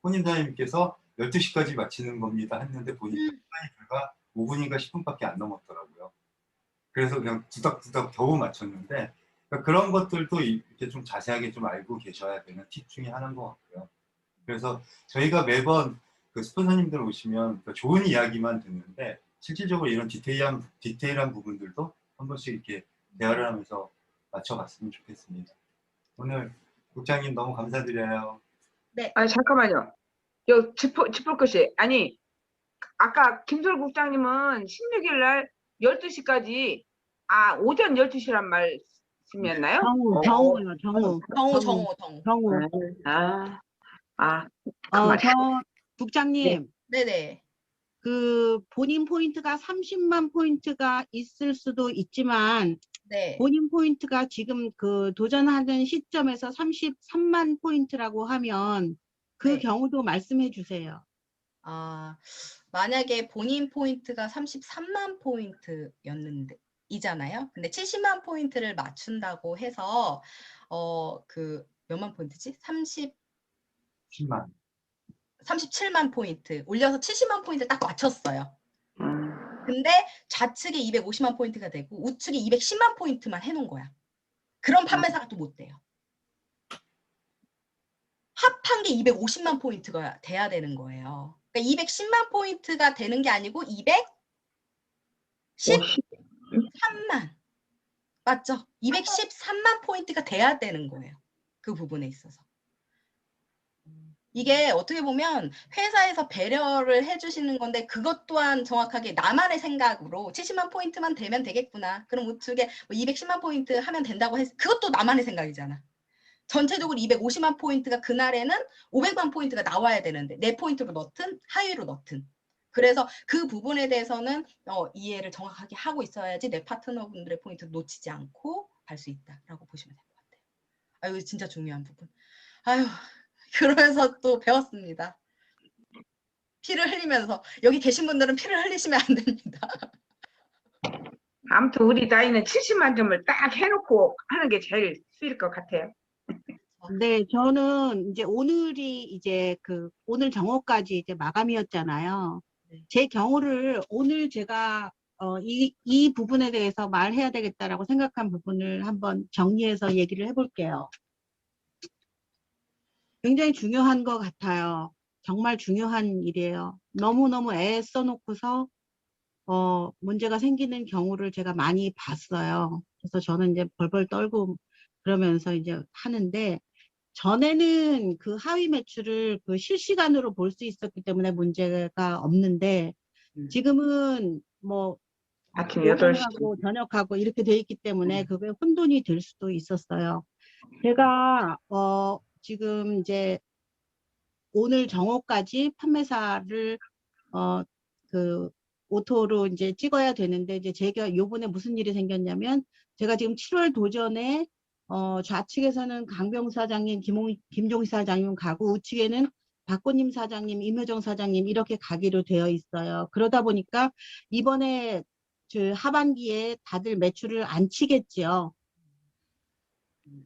손님 사장님께서 12시까지 마치는 겁니다 했는데 보니까 시간이 불과 5분인가 10분밖에 안 넘었더라고요. 그래서 그냥 두닥두닥 겨우 맞췄는데, 그러니까 그런 것들도 이렇게 좀 자세하게 좀 알고 계셔야 되는 팁 중에 하나인 것 같고요. 그래서 저희가 매번 그 스폰서님들 오시면 좋은 이야기만 듣는데 실질적으로 이런 디테일한 부분들도 한 번씩 이렇게 대화를 하면서 맞춰봤으면 좋겠습니다. 오늘 국장님 너무 감사드려요. 네. 아니 잠깐만요. 짚을 것이 아니 아까 김솔 국장님은 16일 날 12시까지 오전 12시란 말씀이었나요? 정우요, 정우. 그 말. 국장님, 네네. 그 본인 포인트가 30만 포인트가 있을 수도 있지만 네. 본인 포인트가 지금 그 도전하는 시점에서 33만 포인트라고 하면 그 네. 경우도 말씀해 주세요. 만약에 본인 포인트가 33만 포인트였는데 이잖아요. 근데 70만 포인트를 맞춘다고 해서 그 몇만 포인트지? 10만. 37만 포인트 올려서 70만 포인트 딱 맞췄어요. 근데 좌측에 250만 포인트가 되고 우측에 210만 포인트만 해놓은 거야. 그런 판매사가 또 못 돼요. 합한 게 250만 포인트가 돼야 되는 거예요. 그러니까 210만 포인트가 되는 게 아니고 213만. 맞죠? 213만 포인트가 돼야 되는 거예요. 그 부분에 있어서. 이게 어떻게 보면 회사에서 배려를 해주시는 건데 그것 또한 정확하게 나만의 생각으로 70만 포인트만 되면 되겠구나. 그럼 우측에 뭐 210만 포인트 하면 된다고 했 그것도 나만의 생각이잖아. 전체적으로 250만 포인트가 그날에는 500만 포인트가 나와야 되는데 내 포인트로 넣든 하위로 넣든. 그래서 그 부분에 대해서는 이해를 정확하게 하고 있어야지 내 파트너분들의 포인트를 놓치지 않고 갈 수 있다라고 보시면 될 것 같아요. 아유, 진짜 중요한 부분. 아유, 그러면서 또 배웠습니다. 피를 흘리면서. 여기 계신 분들은 피를 흘리시면 안 됩니다. 아무튼 우리 나이는 70만 점을 딱 해놓고 하는 게 제일 수일 것 같아요. 네, 저는 이제 오늘이 이제 그 오늘 정오까지 이제 마감이었잖아요. 네. 제 경우를 오늘 제가 이 부분에 대해서 말해야 되겠다라고 생각한 부분을 한번 정리해서 얘기를 해볼게요. 굉장히 중요한 것 같아요. 정말 중요한 일이에요. 너무너무 애써 놓고서 문제가 생기는 경우를 제가 많이 봤어요. 그래서 저는 이제 벌벌 떨고 그러면서 이제 하는데, 전에는 그 하위 매출을 그 실시간으로 볼 수 있었기 때문에 문제가 없는데, 지금은 뭐 아침 8시. 오전하고 저녁하고 이렇게 돼 있기 때문에 그게 혼돈이 될 수도 있었어요. 제가 지금 이제 오늘 정오까지 판매사를 그 오토로 이제 찍어야 되는데, 이제 제가 요번에 무슨 일이 생겼냐면, 제가 지금 7월 도전에 좌측에서는 강병 사장님, 김종희 사장님 가고, 우측에는 박고님 사장님, 임효정 사장님 이렇게 가기로 되어 있어요. 그러다 보니까 이번에 그 하반기에 다들 매출을 안 치겠지요.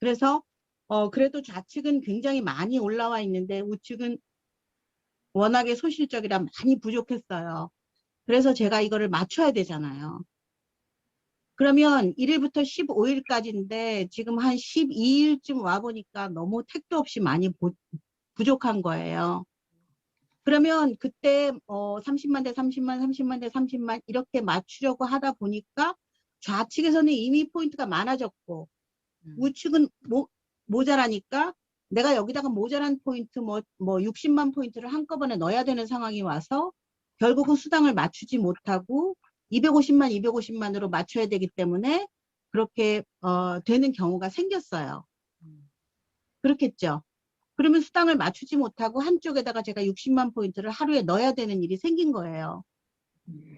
그래서 그래도 좌측은 굉장히 많이 올라와 있는데 우측은 워낙에 소실적이라 많이 부족했어요. 그래서 제가 이거를 맞춰야 되잖아요. 그러면 1일부터 15일까지인데 지금 한 12일쯤 와보니까 너무 택도 없이 많이 부족한 거예요. 그러면 그때 30만 대 30만, 30만 대 30만 이렇게 맞추려고 하다 보니까 좌측에서는 이미 포인트가 많아졌고 우측은 모자라니까 내가 여기다가 모자란 포인트 뭐 60만 포인트를 한꺼번에 넣어야 되는 상황이 와서 결국은 수당을 맞추지 못하고 250만 250만으로 맞춰야 되기 때문에 그렇게 되는 경우가 생겼어요. 그렇겠죠. 그러면 수당을 맞추지 못하고 한쪽에다가 제가 60만 포인트를 하루에 넣어야 되는 일이 생긴 거예요.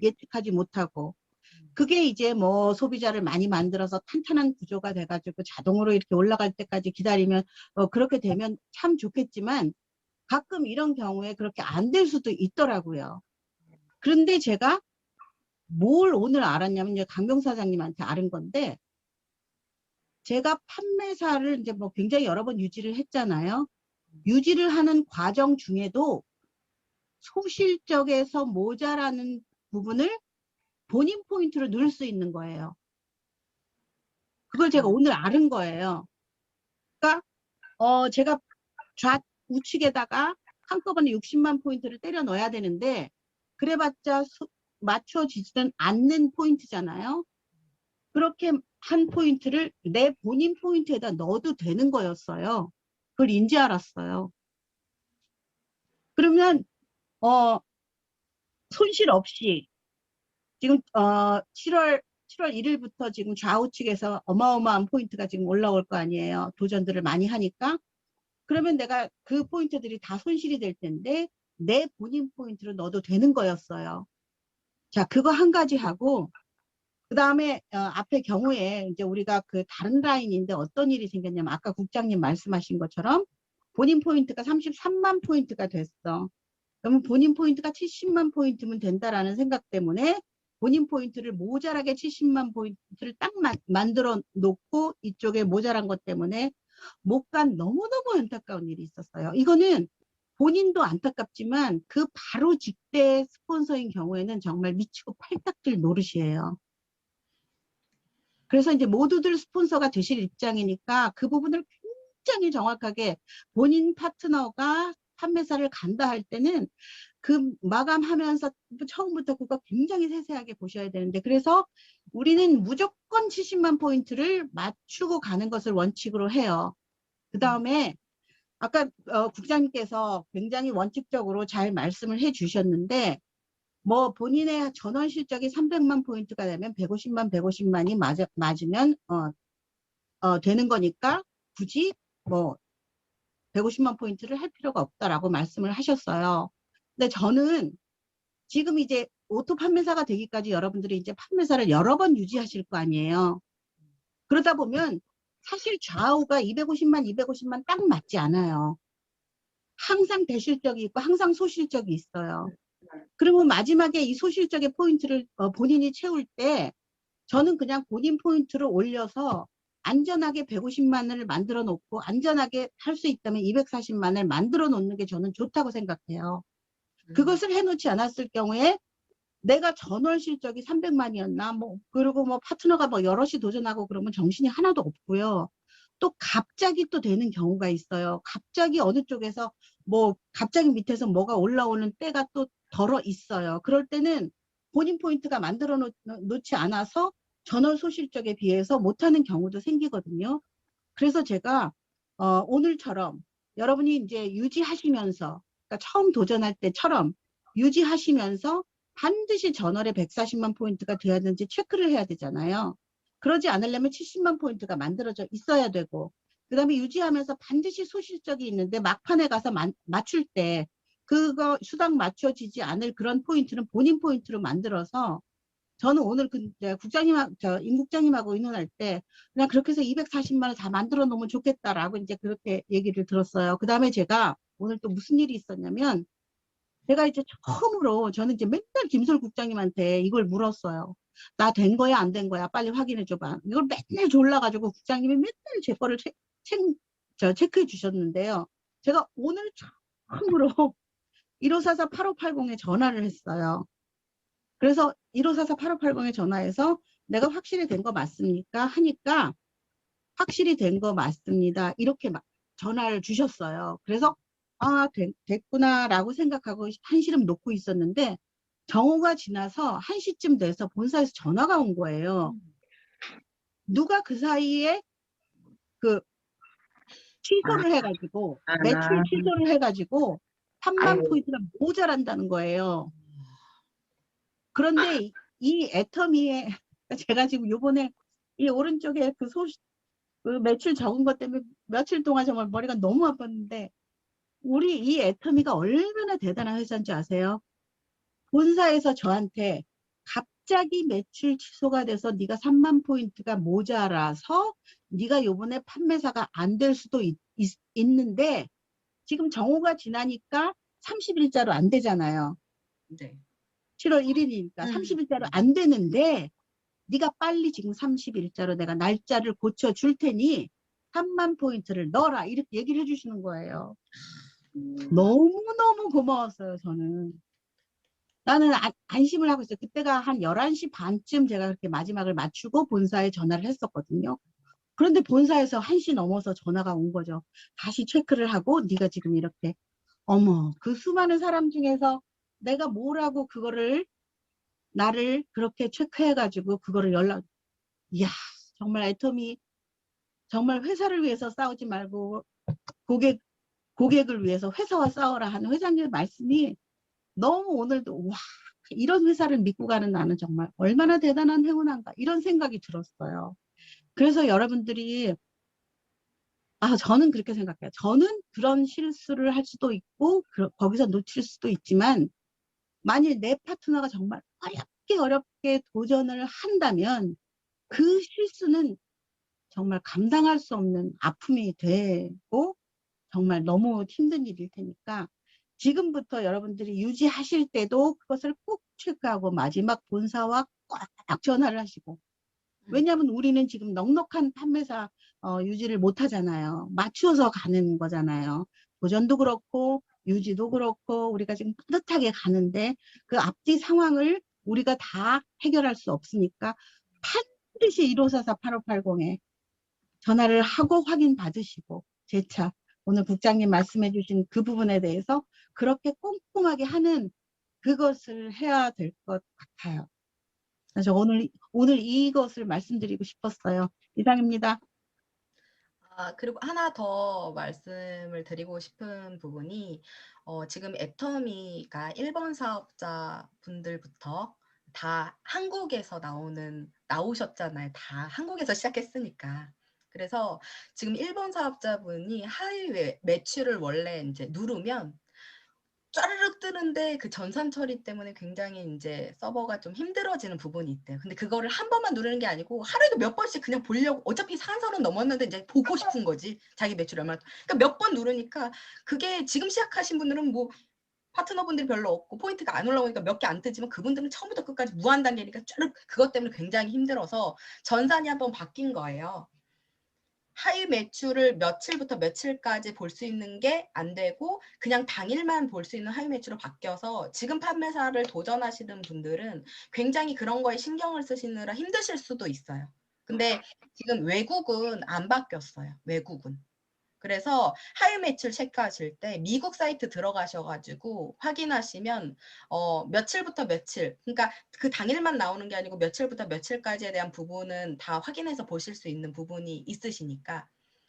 예측하지 못하고. 그게 이제 뭐 소비자를 많이 만들어서 탄탄한 구조가 돼가지고 자동으로 이렇게 올라갈 때까지 기다리면 그렇게 되면 참 좋겠지만 가끔 이런 경우에 그렇게 안 될 수도 있더라고요. 그런데 제가 뭘 오늘 알았냐면 이제 강병 사장님한테 알은 건데, 제가 판매사를 이제 뭐 굉장히 여러 번 유지를 했잖아요. 유지를 하는 과정 중에도 소실적에서 모자라는 부분을 본인 포인트로 넣을 수 있는 거예요. 그걸 제가 오늘 알은 거예요. 그러니까 제가 우측에다가 한꺼번에 60만 포인트를 때려 넣어야 되는데 그래봤자 맞춰지지는 않는 포인트잖아요. 그렇게 한 포인트를 내 본인 포인트에다 넣어도 되는 거였어요. 그걸 인지 알았어요. 그러면 손실 없이 지금 7월 1일부터 지금 좌우측에서 어마어마한 포인트가 지금 올라올 거 아니에요. 도전들을 많이 하니까. 그러면 내가 그 포인트들이 다 손실이 될 텐데 내 본인 포인트를 넣어도 되는 거였어요. 자, 그거 한 가지 하고, 그 다음에 앞에 경우에 이제 우리가 그 다른 라인인데 어떤 일이 생겼냐면 아까 국장님 말씀하신 것처럼 본인 포인트가 33만 포인트가 됐어. 그러면 본인 포인트가 70만 포인트면 된다라는 생각 때문에 본인 포인트를 모자라게 70만 포인트를 딱 만들어 놓고 이쪽에 모자란 것 때문에 못 간 너무너무 안타까운 일이 있었어요. 이거는 본인도 안타깝지만 그 바로 직대 스폰서인 경우에는 정말 미치고 팔딱질 노릇이에요. 그래서 이제 모두들 스폰서가 되실 입장이니까 그 부분을 굉장히 정확하게 본인 파트너가 판매사를 간다 할 때는 그 마감하면서 처음부터 그거 굉장히 세세하게 보셔야 되는데, 그래서 우리는 무조건 70만 포인트를 맞추고 가는 것을 원칙으로 해요. 그 다음에 아까 국장님께서 굉장히 원칙적으로 잘 말씀을 해 주셨는데, 뭐 본인의 전원 실적이 300만 포인트가 되면 150만이 맞으면 되는 거니까 굳이 뭐 150만 포인트를 할 필요가 없다라고 말씀을 하셨어요. 근데 저는 지금 이제 오토 판매사가 되기까지 여러분들이 이제 판매사를 여러 번 유지하실 거 아니에요. 그러다 보면 사실 좌우가 250만 딱 맞지 않아요. 항상 대실적이 있고 항상 소실적이 있어요. 그러면 마지막에 이 소실적의 포인트를 본인이 채울 때 저는 그냥 본인 포인트를 올려서 안전하게 150만을 만들어 놓고 안전하게 할 수 있다면 240만을 만들어 놓는 게 저는 좋다고 생각해요. 그것을 해놓지 않았을 경우에 내가 전월 실적이 300만이었나 뭐 그리고 뭐 파트너가 뭐 여럿이 도전하고 그러면 정신이 하나도 없고요. 또 갑자기 또 되는 경우가 있어요. 갑자기 어느 쪽에서 뭐 갑자기 밑에서 뭐가 올라오는 때가 또 덜어 있어요. 그럴 때는 본인 포인트가 만들어 놓지 않아서 전월 소실적에 비해서 못하는 경우도 생기거든요. 그래서 제가 오늘처럼 여러분이 이제 유지하시면서, 그러니까 처음 도전할 때처럼 유지하시면서 반드시 전월에 140만 포인트가 돼야 되는지 체크를 해야 되잖아요. 그러지 않으려면 70만 포인트가 만들어져 있어야 되고, 그 다음에 유지하면서 반드시 소실적이 있는데 막판에 가서 맞출 때 그거 수당 맞춰지지 않을 그런 포인트는 본인 포인트로 만들어서, 저는 오늘 임 국장님하고 의논할 때 그냥 그렇게 해서 240만 원 다 만들어 놓으면 좋겠다라고 이제 그렇게 얘기를 들었어요. 그 다음에 제가 오늘 또 무슨 일이 있었냐면, 제가 이제 처음으로 저는 이제 맨날 김솔 국장님한테 이걸 물었어요. 나 된 거야 안 된 거야 빨리 확인해 줘봐. 이걸 맨날 졸라가지고 국장님이 맨날 제 거를 체크해 주셨는데요. 제가 오늘 처음으로 1544-8580에 전화를 했어요. 그래서 1544-8580에 전화해서 내가 확실히 된 거 맞습니까? 하니까 확실히 된 거 맞습니다. 이렇게 전화를 주셨어요. 그래서 됐구나라고 생각하고 한시름 놓고 있었는데 정오가 지나서 1시쯤 돼서 본사에서 전화가 온 거예요. 누가 그 사이에 그 취소를 해가지고 매출 취소를 해가지고 3만 포인트가 모자란다는 거예요. 그런데 이 애터미에 제가 지금 요번에 이 오른쪽에 그 매출 적은 것 때문에 며칠 동안 정말 머리가 너무 아팠는데, 우리 이 애터미가 얼마나 대단한 회사인지 아세요? 본사에서 저한테 갑자기 매출 취소가 돼서 네가 3만 포인트가 모자라서 네가 요번에 판매사가 안 될 수도 있는데 지금 정오가 지나니까 30일자로 안 되잖아요. 네. 7월 1일이니까 30일자로 안 되는데 네가 빨리 지금 30일자로 내가 날짜를 고쳐줄 테니 3만 포인트를 넣어라 이렇게 얘기를 해주시는 거예요. 너무너무 고마웠어요. 저는. 나는 안심을 하고 있어요. 그때가 한 11시 반쯤 제가 그렇게 마지막을 맞추고 본사에 전화를 했었거든요. 그런데 본사에서 1시 넘어서 전화가 온 거죠. 다시 체크를 하고 네가 지금 이렇게, 어머, 그 수많은 사람 중에서 내가 뭐라고 그거를 나를 그렇게 체크해가지고 그거를 이야, 정말 애터미 정말 회사를 위해서 싸우지 말고 고객을 위해서 회사와 싸워라 하는 회장님의 말씀이 너무 오늘도 와, 이런 회사를 믿고 가는 나는 정말 얼마나 대단한 행운한가 이런 생각이 들었어요. 그래서 여러분들이 저는 그렇게 생각해요. 저는 그런 실수를 할 수도 있고, 거기서 놓칠 수도 있지만, 만일 내 파트너가 정말 어렵게 도전을 한다면, 그 실수는 정말 감당할 수 없는 아픔이 되고, 정말 너무 힘든 일일 테니까, 지금부터 여러분들이 유지하실 때도 그것을 꼭 체크하고, 마지막 본사와 꼭 전화를 하시고, 왜냐하면 우리는 지금 넉넉한 판매사 유지를 못 하잖아요. 맞추어서 가는 거잖아요. 도전도 그렇고 유지도 그렇고 우리가 지금 뿌듯하게 가는데 그 앞뒤 상황을 우리가 다 해결할 수 없으니까 반드시 1544-8580에 전화를 하고 확인 받으시고 재차 오늘 국장님 말씀해 주신 그 부분에 대해서 그렇게 꼼꼼하게 하는 그것을 해야 될 것 같아요. 그래서 오늘 이것을 말씀드리고 싶었어요. 이상입니다. 그리고 하나 더 말씀을 드리고 싶은 부분이 지금 애터미가 1번 사업자 분들부터 다 한국에서 나오셨잖아요. 다 한국에서 시작했으니까. 그래서 지금 1번 사업자분이 하위 매출을 원래 이제 누르면 짜르륵 뜨는데 그 전산 처리 때문에 굉장히 이제 서버가 좀 힘들어지는 부분이 있대요. 근데 그거를 한 번만 누르는 게 아니고 하루에도 몇 번씩 그냥 보려고 어차피 상선은 넘었는데 이제 보고 싶은 거지. 자기 매출 얼마나. 그러니까 몇 번 누르니까 그게 지금 시작하신 분들은 뭐 파트너분들이 별로 없고 포인트가 안 올라오니까 몇 개 안 뜨지만 그분들은 처음부터 끝까지 무한 단계니까 짜르륵 그것 때문에 굉장히 힘들어서 전산이 한번 바뀐 거예요. 하위 매출을 며칠부터 며칠까지 볼 수 있는 게 안 되고 그냥 당일만 볼 수 있는 하위 매출로 바뀌어서 지금 판매사를 도전하시는 분들은 굉장히 그런 거에 신경을 쓰시느라 힘드실 수도 있어요. 근데 지금 외국은 안 바뀌었어요. 외국은. 그래서 하위 매출 체크하실 때 미국 사이트 들어가셔가지고 확인하시면 며칠부터 며칠, 그러니까 그 당일만 나오는 게 아니고 며칠부터 며칠까지에 대한 부분은 다 확인해서 보실 수 있는 부분이 있으시니까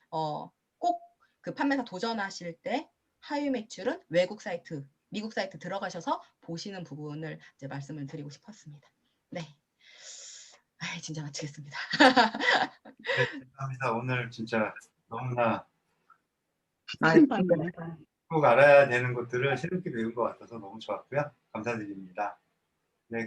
꼭 그 판매사 도전하실 때 하위 매출은 외국 사이트, 미국 사이트 들어가셔서 보시는 부분을 이제 말씀을 드리고 싶었습니다. 네. 진짜 마치겠습니다. 네, 감사합니다. 오늘 진짜 너무나 무슨 말이에요? 꼭 알아야 되는 것들을 새롭게 배운 것 같아서 너무 좋았고요. 감사드립니다. 네.